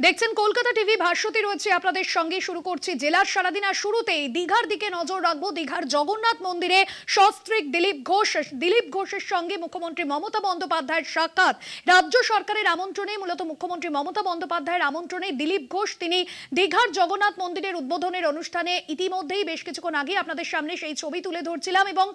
দেখছেন কলকাতা টিভি, ভাস্বতী রয়েছে আপনাদের সঙ্গে। শুরু করছি জেলার সারাদিন। আর শুরুতেই দীঘার দিকে নজর রাখবো। দীঘার জগন্নাথ মন্দিরে সস্ত্রীক দিলীপ ঘোষের সঙ্গে মুখ্যমন্ত্রী মমতা বন্দ্যোপাধ্যায়ের সাক্ষাৎ। রাজ্য সরকারের আমন্ত্রণে, মূলত মুখ্যমন্ত্রী মমতা বন্দ্যোপাধ্যায়ের আমন্ত্রণে দিলীপ ঘোষ তিনি দীঘার জগন্নাথ মন্দিরের উদ্বোধনের অনুষ্ঠানে ইতিমধ্যেই বেশ কিছুক্ষণ আগে আপনাদের সামনে সেই ছবি তুলে ধরছিলাম এবং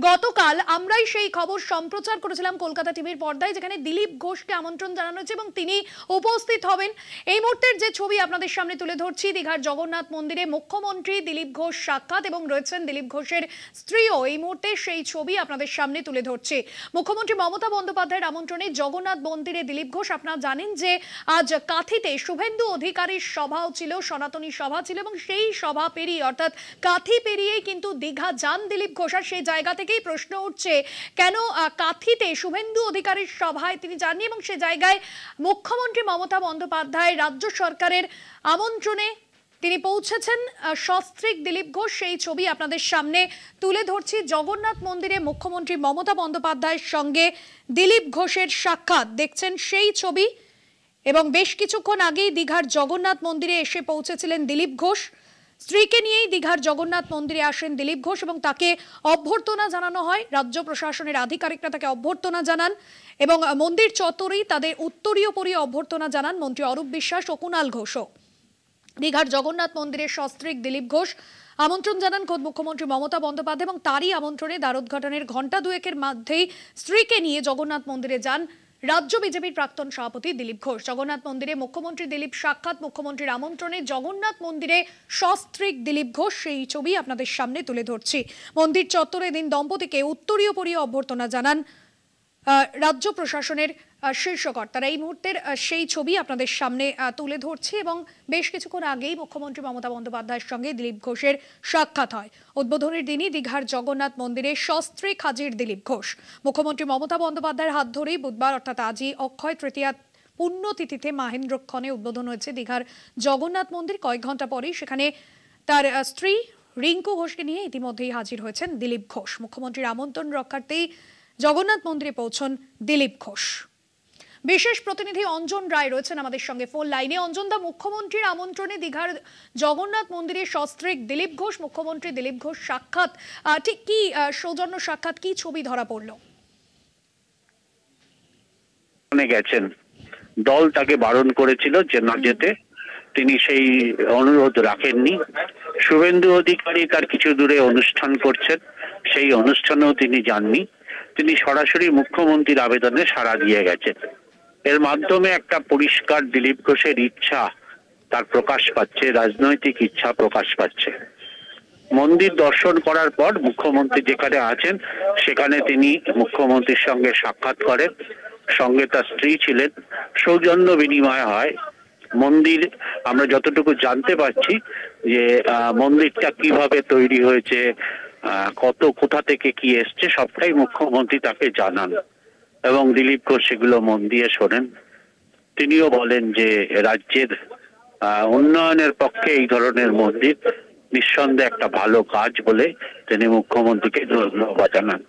গতকাল আমরাই সেই খবর সম্প্রচার করেছিলাম কলকাতা টিভির পর্দায়, যেখানে দিলীপ ঘোষকে আমন্ত্রণ জানানো হয়েছে এবং তিনি উপস্থিত হবেন। এই মুহূর্তের যে ছবি আপনাদের সামনে তুলে ধরছি, দীঘার জগন্নাথ মন্দিরে মুখ্যমন্ত্রী দিলীপ ঘোষ সাক্ষাৎ এবং রয়েছেন দিলীপ ঘোষের স্ত্রীও। এই মুহূর্তে সেই ছবি আপনাদের সামনে তুলে ধরছে। মুখ্যমন্ত্রী মমতা বন্দ্যোপাধ্যায়ের আমন্ত্রণে জগন্নাথ মন্দিরে দিলীপ ঘোষ। আপনারা জানেন যে আজ কাঁথিতে শুভেন্দু অধিকারীর সভাও ছিল, সনাতনী সভা ছিল এবং সেই সভা পেরিয়ে অর্থাৎ কাঁথি পেরিয়েই কিন্তু দীঘা যান দিলীপ ঘোষ। আর সেই জায়গা থেকেই প্রশ্ন উঠছে, কেন কাঁথিতে শুভেন্দু অধিকারীর সভায় তিনি যাননি এবং সে জায়গায় মুখ্যমন্ত্রী মমতা বন্দ্যোপাধ্যায় রাজ্য সরকারের আমন্ত্রণে তিনি পৌঁছেছেন। সস্ত্রীক দিলীপ ঘোষ, সেই ছবি আপনাদের সামনে তুলে ধরছি। জগন্নাথ মন্দিরে মুখ্যমন্ত্রী মমতা বন্দ্যোপাধ্যায়ের সঙ্গে দিলীপ ঘোষের সাক্ষাৎ, দেখছেন সেই ছবি। এবং বেশ কিছুক্ষণ আগেই দীঘার জগন্নাথ মন্দিরে এসে পৌঁছেছিলেন দিলীপ ঘোষ। স্ত্রীকে নিয়েই দীঘার জগন্নাথ মন্দিরে আসেন দিলীপ ঘোষ এবং তাকে অভ্যর্থনা জানানো হয়। রাজ্য প্রশাসনের আধিকারিকরা তাকে অভ্যর্থনা জানান এবং মন্দির চত্বরেই তাদের উত্তরীয় পরিয়ে অভ্যর্থনা জানান মন্ত্রী অরূপ বিশ্বাস ও কুণাল ঘোষও। দীঘার জগন্নাথ মন্দিরের সস্ত্রীক দিলীপ ঘোষ আমন্ত্রণ জানান খোদ মুখ্যমন্ত্রী মমতা বন্দ্যোপাধ্যায় এবং তারই আমন্ত্রণে দ্বারোদ্ঘাটনের ঘণ্টা দুয়েকের মধ্যেই স্ত্রীকে নিয়ে জগন্নাথ মন্দিরে যান রাজ্য বিজেপির প্রাক্তন সভাপতি দিলীপ ঘোষ। জগন্নাথ মন্দিরে মুখ্যমন্ত্রী দিলীপ সাক্ষাৎ, মুখ্যমন্ত্রীর আমন্ত্রণে জগন্নাথ মন্দিরে সস্ত্রীক দিলীপ ঘোষ, সেই ছবি আপনাদের সামনে তুলে ধরছি। মন্দির চত্বরে দিন দম্পতিকে উত্তরীয় পরিয়ে অভ্যর্থনা জানান রাজ্য প্রশাসনের শীর্ষকর্তারা। এই মুহূর্তের সেই ছবি আপনাদের সামনে তুলে ধরছি এবং বেশ কিছুক্ষণ আগেই মুখ্যমন্ত্রী মমতা বন্দ্যোপাধ্যায়ের সঙ্গে দিলীপ ঘোষের সাক্ষাৎ হয়। উদ্বোধনের দিনই দীঘার জগন্নাথ মন্দিরে সস্ত্রীক হাজির দিলীপ ঘোষ। মুখ্যমন্ত্রী মমতা বন্দ্যোপাধ্যায়ের হাত ধরেই বুধবার অর্থাৎ আজই অক্ষয় তৃতীয়া পুণ্যতিথিতে মাহেন্দ্রক্ষণে উদ্বোধন হয়েছে দীঘার জগন্নাথ মন্দির। কয়েক ঘন্টা পরেই সেখানে তার স্ত্রী রিঙ্কু ঘোষকে নিয়ে ইতিমধ্যেই হাজির হয়েছেন দিলীপ ঘোষ। মুখ্যমন্ত্রীর আমন্ত্রণ রক্ষার্থেই জগন্নাথ মন্দিরে পৌঁছন দিলীপ ঘোষ। বিশেষ প্রতিনিধি অঞ্জন রায় রয়েছেন আমাদের সঙ্গে ফোন লাইনে। অঞ্জনদা, মুখ্যমন্ত্রীর আমন্ত্রণে দীঘার জগন্নাথ মন্দিরে সস্ত্রীক দিলীপ ঘোষ, মুখ্যমন্ত্রী দিলীপ ঘোষ সাক্ষাৎ, ঠিক কি সৌজন্য সাক্ষাৎ, কি ছবি ধরা পড়লো? গেছেন, দল তাকে বারণ করেছিল যে না যেতে, তিনি সেই অনুরোধ রাখেননি। শুভেন্দু অধিকারী তার কিছু দূরে অনুষ্ঠান করছেন, সেই অনুষ্ঠানেও তিনি যাননি। তিনি সরাসরি মুখ্যমন্ত্রীর আবেদনে সাড়া দিয়ে গেছেন। এর মাধ্যমে একটা পরিষ্কার দিলীপ ঘোষের ইচ্ছা তার প্রকাশ পাচ্ছে, রাজনৈতিক ইচ্ছা প্রকাশ পাচ্ছে। মন্দির দর্শন করার পর মুখ্যমন্ত্রী যেখানে আছেন সেখানে তিনি মুখ্যমন্ত্রীর সঙ্গে সাক্ষাৎ করেন, সঙ্গে তার স্ত্রী ছিলেন, সৌজন্য বিনিময় হয়। মন্দির আমরা যতটুকু জানতে পারছি যে মন্দিরটা কিভাবে তৈরি হয়েছে, কোথা থেকে কি এসছে, সবটাই মুখ্যমন্ত্রী তাকে জানান এবং দিলীপ ঘোষ সেগুলো মন দিয়ে শোনেন। তিনিও বলেন যে রাজ্যের উন্নয়নের পক্ষে এই ধরনের মন্দির নিঃসন্দেহে একটা ভালো কাজ বলে তিনি মুখ্যমন্ত্রীকে ধন্যবাদ জানান।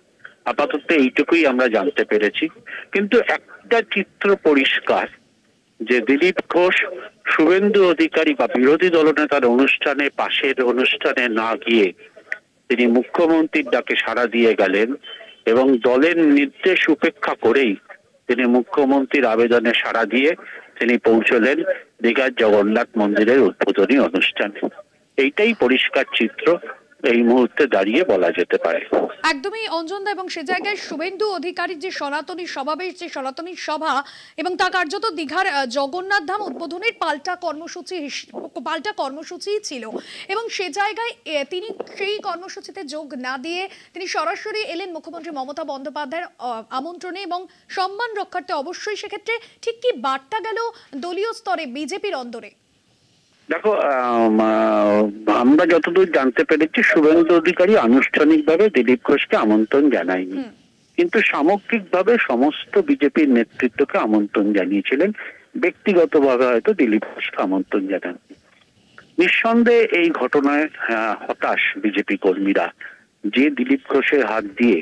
আপাতত এইটুকুই আমরা জানতে পেরেছি, কিন্তু একটা চিত্র পরিষ্কার যে দিলীপ ঘোষ শুভেন্দু অধিকারী বা বিরোধী দলনেতার অনুষ্ঠানে, পাশের অনুষ্ঠানে না গিয়ে তিনি মুখ্যমন্ত্রীর ডাকে সাড়া দিয়ে গেলেন এবং দলের নির্দেশ উপেক্ষা করেই তিনি মুখ্যমন্ত্রীর আবেদনে সাড়া দিয়ে তিনি পৌঁছলেন দীঘার জগন্নাথ মন্দিরের উদ্বোধনী অনুষ্ঠানে। এইটাই পরিষ্কার চিত্র এই মুহূর্তে দাঁড়িয়ে বলা যেতে পারে। একদমই অঞ্জনদা, এবং সে জায়গায় শুভেন্দু অধিকারীর যে সনাতনী সমাবেশ, যে সনাতনী সভা এবং তা কার্যত দীঘার জগন্নাথ ধাম উদ্বোধনের পাল্টা কর্মসূচি ছিল এবং সে জায়গায় তিনি সেই কর্মসূচিতে যোগ না দিয়ে তিনি সরাসরি এলেন মুখ্যমন্ত্রী মমতা বন্দ্যোপাধ্যায়ের আমন্ত্রণে এবং সম্মান রক্ষার্থে। অবশ্যই সেক্ষেত্রে ঠিক কি বার্তা গেল দলীয় স্তরে, বিজেপির অন্দরে? দেখো, আমরা যতদূর জানতে পেরেছি শুভেন্দু অধিকারী আনুষ্ঠানিকভাবে দিলীপ ঘোষকে আমন্ত্রণ জানায়নি, কিন্তু সামগ্রিকভাবে সমস্ত বিজেপির নেতৃত্বকে আমন্ত্রণ জানিয়েছিলেন। ব্যক্তিগতভাবে হয়তো দিলীপ ঘোষকে আমন্ত্রণ জানান। নিঃসন্দেহে এই ঘটনায় হতাশ বিজেপি কর্মীরা, যে দিলীপ ঘোষের হাত দিয়ে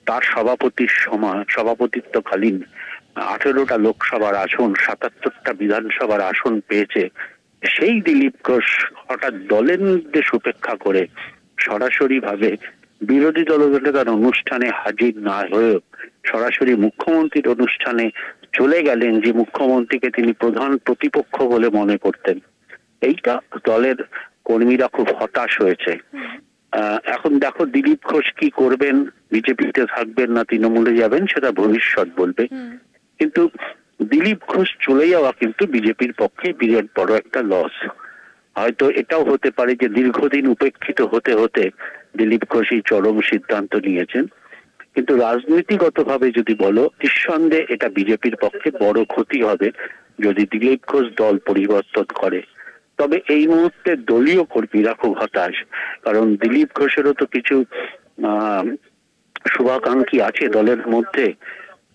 তার সভাপতিত্বকালীন 18টা লোকসভার আসন, 77টা বিধানসভার আসন পেয়েছে, সেই দিলীপ ঘোষ হঠাৎ দলের নির্দেশ উপেক্ষা করে সরাসরি ভাবে বিরোধী দলনেতার অনুষ্ঠানে হাজির না হয়ে সরাসরি মুখ্যমন্ত্রীর অনুষ্ঠানে চলে গেলেন, যে মুখ্যমন্ত্রীকে তিনি প্রধান প্রতিপক্ষ বলে মনে করতেন। এইটা দলের কর্মীরা খুব হতাশ হয়েছে। এখন দেখো দিলীপ ঘোষ কি করবেন, বিজেপিতে থাকবেন না তৃণমূলে যাবেন, সেটা ভবিষ্যৎ বলবে। কিন্তু দিলীপ ঘোষ চলে যাওয়া কিন্তু বিজেপির পক্ষে বিরাট বড় একটা লস। হয়তো এটাও হতে পারে যে দীর্ঘদিন উপেক্ষিত হতে হতে দিলীপ ঘোষ এই চরম সিদ্ধান্ত নিয়েছেন, কিন্তু রাজনীতিগতভাবে যদি বলো, নিঃসন্দেহে এটা বিজেপির পক্ষে বড় ক্ষতি হবে যদি দিলীপ ঘোষ দল পরিবর্তন করে। তবে এই মুহূর্তে দলীয় কর্মীরা খুব হতাশ, কারণ দিলীপ ঘোষেরও তো কিছু শুভাকাঙ্ক্ষী আছে দলের মধ্যে।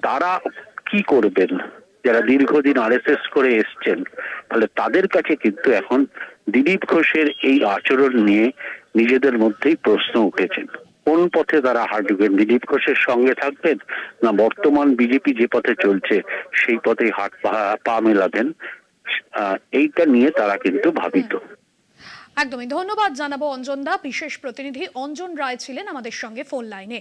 তারা কি করবেন, যারা দীর্ঘদিন আরএসএস করে এসছেন, তাহলে তাদের কাছে কিন্তু এখন দিলীপ ঘোষের এই আচরণ নিয়ে নিজেদের মধ্যেই প্রশ্ন উঠেছে। কোন পথে তারা হাঁটবেন? দিলীপ ঘোষের সঙ্গে থাকবেন, না বর্তমান বিজেপি যে পথে চলছে সেই পথে পা মেলাবেন? এইটা নিয়ে তারা কিন্তু ভাবিত। একদমই ধন্যবাদ জানাবো অঞ্জন দা। বিশেষ প্রতিনিধি অঞ্জন রায় ছিলেন আমাদের সঙ্গে ফোন লাইনে।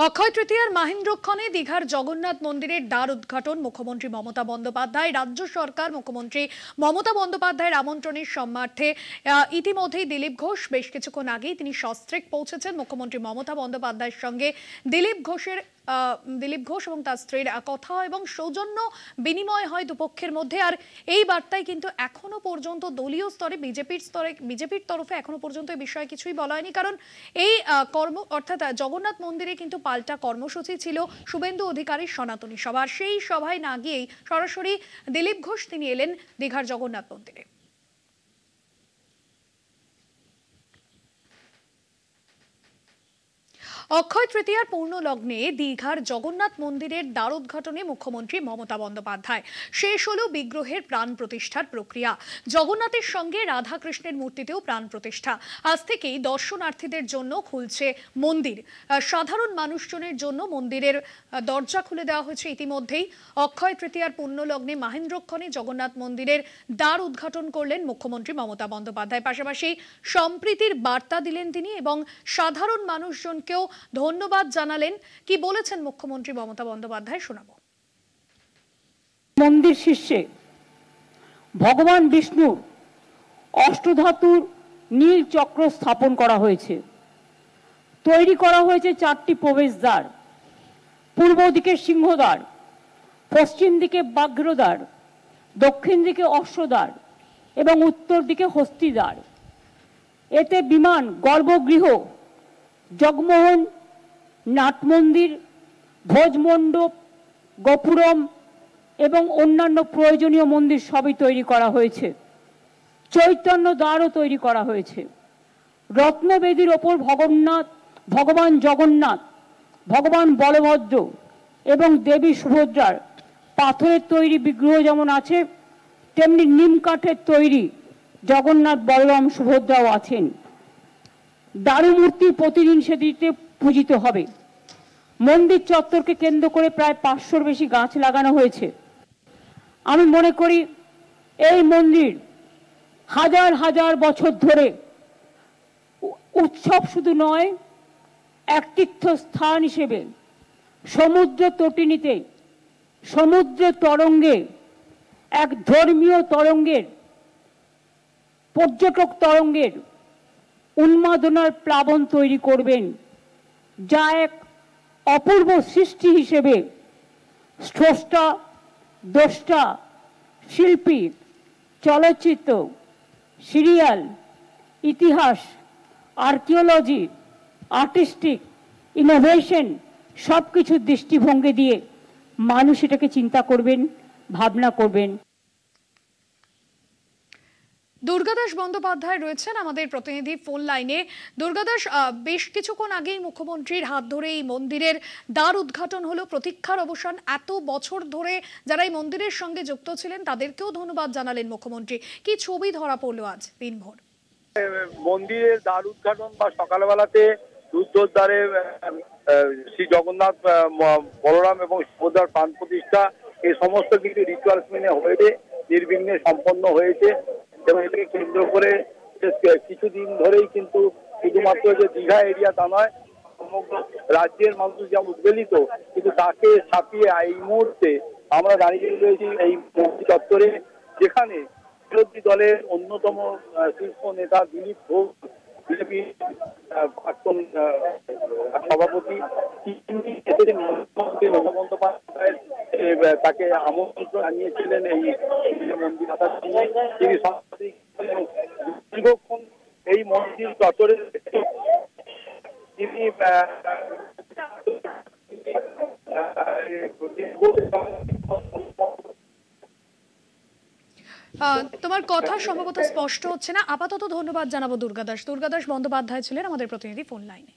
অক্ষয় তৃতীয়ার মাহেন্দ্রক্ষণে দীঘার জগন্নাথ মন্দিরের দ্বার উদ্ঘাটন মুখ্যমন্ত্রী মমতা বন্দ্যোপাধ্যায়। রাজ্য সরকার মুখ্যমন্ত্রী মমতা বন্দ্যোপাধ্যায়ের আমন্ত্রণের সম্মার্থে ইতিমধ্যেই দিলীপ ঘোষ বেশ কিছুক্ষণ আগেই তিনি সস্ত্রীক পৌঁছেছেন। মুখ্যমন্ত্রী মমতা বন্দ্যোপাধ্যায়ের সঙ্গে দিলীপ ঘোষ এবং তার স্ত্রীর কথা এবং সৌজন্য বিনিময় হয় দুপক্ষের মধ্যে। আর এই বার্তায় কিন্তু এখনো পর্যন্ত দলীয় স্তরে বিজেপির তরফে এখনো পর্যন্ত এই বিষয়ে কিছুই বলা হয়নি, কারণ এই অর্থাৎ জগন্নাথ মন্দিরে কিন্তু পাল্টা কর্মসূচি ছিল শুভেন্দু অধিকারীর সনাতনী সভা। সেই সভায় না গিয়েই সরাসরি দিলীপ ঘোষ তিনি এলেন দীঘার জগন্নাথ মন্দিরে। অক্ষয় তৃতীয়ার পূর্ণ লগ্নে দীঘার জগন্নাথ মন্দিরের দ্বার উদ্ঘাটনে মুখ্যমন্ত্রী মমতা বন্দ্যোপাধ্যায়। শেষ হলো বিগ্রহের প্রাণ প্রতিষ্ঠার প্রক্রিয়া। জগন্নাথের সঙ্গে রাধাকৃষ্ণের মূর্তিতেও প্রাণ প্রতিষ্ঠা। আজ থেকেই দর্শনার্থীদের জন্য খুলছে মন্দির। সাধারণ মানুষজনের জন্য মন্দিরের দরজা খুলে দেওয়া হয়েছে ইতিমধ্যেই। অক্ষয় তৃতীয়ার পূর্ণ লগ্নে মাহেন্দ্রক্ষণে জগন্নাথ মন্দিরের দ্বার উদ্ঘাটন করলেন মুখ্যমন্ত্রী মমতা বন্দ্যোপাধ্যায়। পাশাপাশি সম্প্রীতির বার্তা দিলেন তিনি এবং সাধারণ মানুষজনকেও ধন্যবাদ জানালেন। কি বলেছেন মুখ্যমন্ত্রী মমতা বন্দ্যোপাধ্যায় শোনাবো। মন্দির শীর্ষে ভগবান বিষ্ণু অষ্টধাতুর নীল চক্র স্থাপন করা হয়েছে। তৈরি করা হয়েছে 4টি প্রবেশদ্বার, পূর্ব দিকে সিংহদ্বার, পশ্চিম দিকে ব্যাঘ্রদ্বার, দক্ষিণ দিকে অশ্বদ্বার এবং উত্তর দিকে হস্তিদ্বার। এতে বিমান, গর্ভগৃহ, জগমোহন, নাটমন্দির, ভোজমণ্ডপ, গোপুরম এবং অন্যান্য প্রয়োজনীয় মন্দির সবই তৈরি করা হয়েছে। চৈতন্য দ্বারও তৈরি করা হয়েছে। রত্নবেদীর ওপর ভগবান জগন্নাথ, ভগবান বলভদ্র এবং দেবী সুভদ্রার পাথরের তৈরি বিগ্রহ যেমন আছে, তেমনি নিম কাঠের তৈরি জগন্নাথ, বলরাম, সুভদ্রাও আছেন। দারুমূর্তি প্রতিদিন সেদিকে পূজিত হবে। মন্দির চত্বরকে কেন্দ্র করে প্রায় 500-র বেশি গাছ লাগানো হয়েছে। আমি মনে করি এই মন্দির হাজার হাজার বছর ধরে উৎসব শুধু নয়, এক তীর্থস্থান হিসেবে সমুদ্র তটিনীতে, সমুদ্রের তরঙ্গে, এক ধর্মীয় তরঙ্গের, পর্যটক তরঙ্গের উন্মাদনার প্লাবন তৈরি করবেন, যা এক অপূর্ব সৃষ্টি হিসেবে স্রষ্টা, দ্রষ্টা, শিল্পী, চলচ্চিত্র, সিরিয়াল, ইতিহাস, আর্কিওলজি, আর্টিস্টিক, ইনোভেশন সব কিছুর দৃষ্টিভঙ্গি দিয়ে মানুষ এটাকে চিন্তা করবেন, ভাবনা করবেন। দুর্গাদাস বন্দ্যোপাধ্যায় রয়েছেন আমাদের প্রতিনিধি ফোন লাইনে। দুর্গাদাস, বেশ কিছুক্ষণ আগেই মুখ্যমন্ত্রীর হাত ধরে এই মন্দিরের দ্বার উদ্ঘাটন হলো, প্রতীক্ষার অবসান। এত বছর ধরে যারা এই মন্দিরের সঙ্গে যুক্ত ছিলেন তাদেরকেও ধন্যবাদ জানালেন মুখ্যমন্ত্রী। কি ছবি ধরা পড়লো আজ দিনভর? মন্দিরের দ্বার উদ্ঘাটন বা সকালবেলাতে রুদ্ধদ্বারে শ্রী জগন্নাথ, বলরাম এবং সুভদ্রার প্রাণ প্রতিষ্ঠা এই সমস্ত কিছু রিচুয়ালস মেনে হয়ে নির্বিঘ্নে সম্পন্ন হয়েছে। এবং এটাকে কেন্দ্র করে কিছুদিন ধরেই কিন্তু শুধুমাত্র যে দীঘা এরিয়া তা নয়, সমগ্র রাজ্যের মানুষ যা উদ্বেলিত, কিন্তু তাকে ছাপিয়ে এই মুহূর্তে আমরা দাঁড়িয়ে রয়েছি এই মন্ত্রী চত্বরে, যেখানে বিরোধী দলের অন্যতম শীর্ষ নেতা দিলীপ ঘোষ, বিজেপি প্রাক্তন সভাপতি, তিনি এসেছেন মুখ্যমন্ত্রী মমতা বন্দ্যোপাধ্যায়ের তাকে আমন্ত্রণ জানিয়েছিলেন এই মন্দির আসার জন্য। তিনি দীর্ঘক্ষণ এই মন্দির চত্বরে তিনি তোমার কথা সম্ভবত স্পষ্ট হচ্ছে না, আপাতত ধন্যবাদ জানাবো দুর্গাদাস বন্দ্যোপাধ্যায় ছিলেন আমাদের প্রতিনিধি ফোন লাইনে।